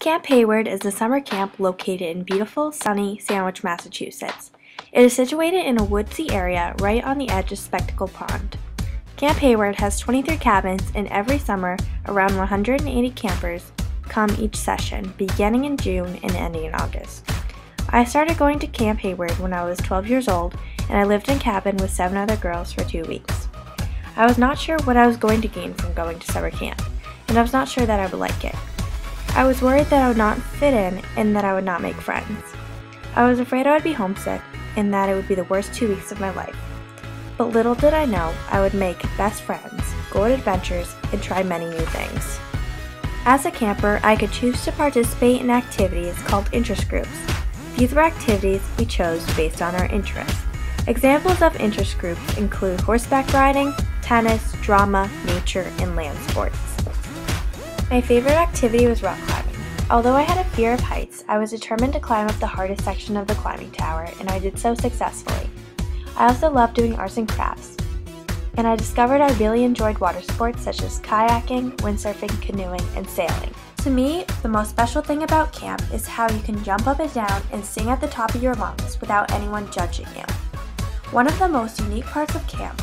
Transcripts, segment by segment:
Camp Hayward is a summer camp located in beautiful, sunny Sandwich, Massachusetts. It is situated in a woodsy area right on the edge of Spectacle Pond. Camp Hayward has 23 cabins, and every summer, around 180 campers come each session, beginning in June and ending in August. I started going to Camp Hayward when I was 12 years old, and I lived in a cabin with 7 other girls for 2 weeks. I was not sure what I was going to gain from going to summer camp, and I was not sure that I would like it. I was worried that I would not fit in and that I would not make friends. I was afraid I would be homesick and that it would be the worst 2 weeks of my life. But little did I know I would make best friends, go on adventures, and try many new things. As a camper, I could choose to participate in activities called interest groups. These were activities we chose based on our interests. Examples of interest groups include horseback riding, tennis, drama, nature, and land sports. My favorite activity was rock climbing. Although I had a fear of heights, I was determined to climb up the hardest section of the climbing tower, and I did so successfully. I also loved doing arts and crafts, and I discovered I really enjoyed water sports such as kayaking, windsurfing, canoeing, and sailing. To me, the most special thing about camp is how you can jump up and down and sing at the top of your lungs without anyone judging you. One of the most unique parts of camp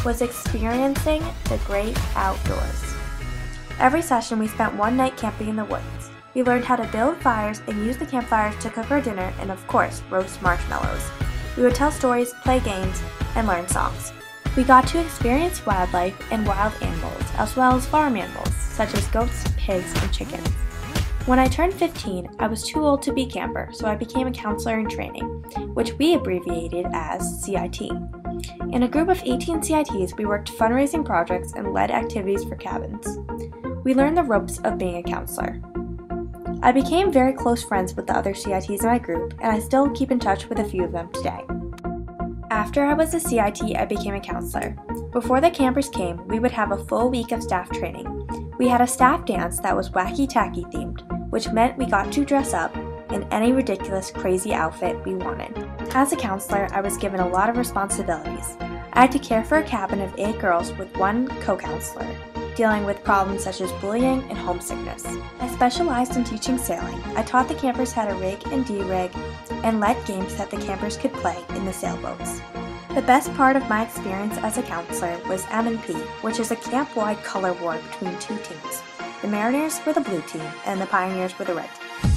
was experiencing the great outdoors. Every session we spent one night camping in the woods. We learned how to build fires and use the campfires to cook our dinner and, of course, roast marshmallows. We would tell stories, play games, and learn songs. We got to experience wildlife and wild animals, as well as farm animals, such as goats, pigs, and chickens. When I turned 15, I was too old to be camper, so I became a counselor in training, which we abbreviated as CIT. In a group of 18 CITs, we worked fundraising projects and led activities for cabins. We learned the ropes of being a counselor. I became very close friends with the other CITs in my group, and I still keep in touch with a few of them today. After I was a CIT, I became a counselor. Before the campers came, we would have a full week of staff training. We had a staff dance that was wacky-tacky themed, which meant we got to dress up in any ridiculous, crazy outfit we wanted. As a counselor, I was given a lot of responsibilities. I had to care for a cabin of 8 girls with 1 co-counselor, dealing with problems such as bullying and homesickness. I specialized in teaching sailing. I taught the campers how to rig and de-rig and led games that the campers could play in the sailboats. The best part of my experience as a counselor was M&P, which is a camp-wide color war between 2 teams. The Mariners were the blue team and the Pioneers were the red team.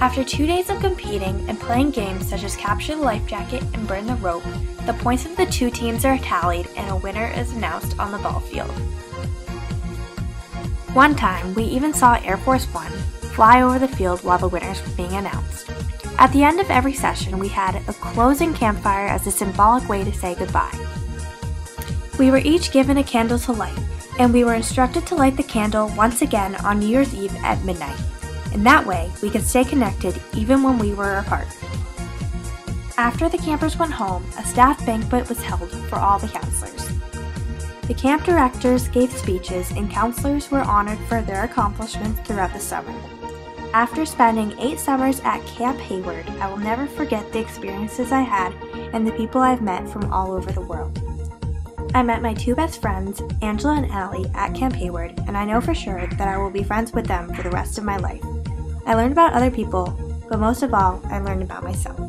After 2 days of competing and playing games such as capture the life jacket and burn the rope, the points of the 2 teams are tallied and a winner is announced on the ball field. One time, we even saw Air Force One fly over the field while the winners were being announced. At the end of every session, we had a closing campfire as a symbolic way to say goodbye. We were each given a candle to light, and we were instructed to light the candle once again on New Year's Eve at midnight. In that way, we could stay connected even when we were apart. After the campers went home, a staff banquet was held for all the counselors. The camp directors gave speeches and counselors were honored for their accomplishments throughout the summer. After spending 8 summers at Camp Hayward, I will never forget the experiences I had and the people I've met from all over the world. I met my 2 best friends, Angela and Allie, at Camp Hayward, and I know for sure that I will be friends with them for the rest of my life. I learned about other people, but most of all, I learned about myself.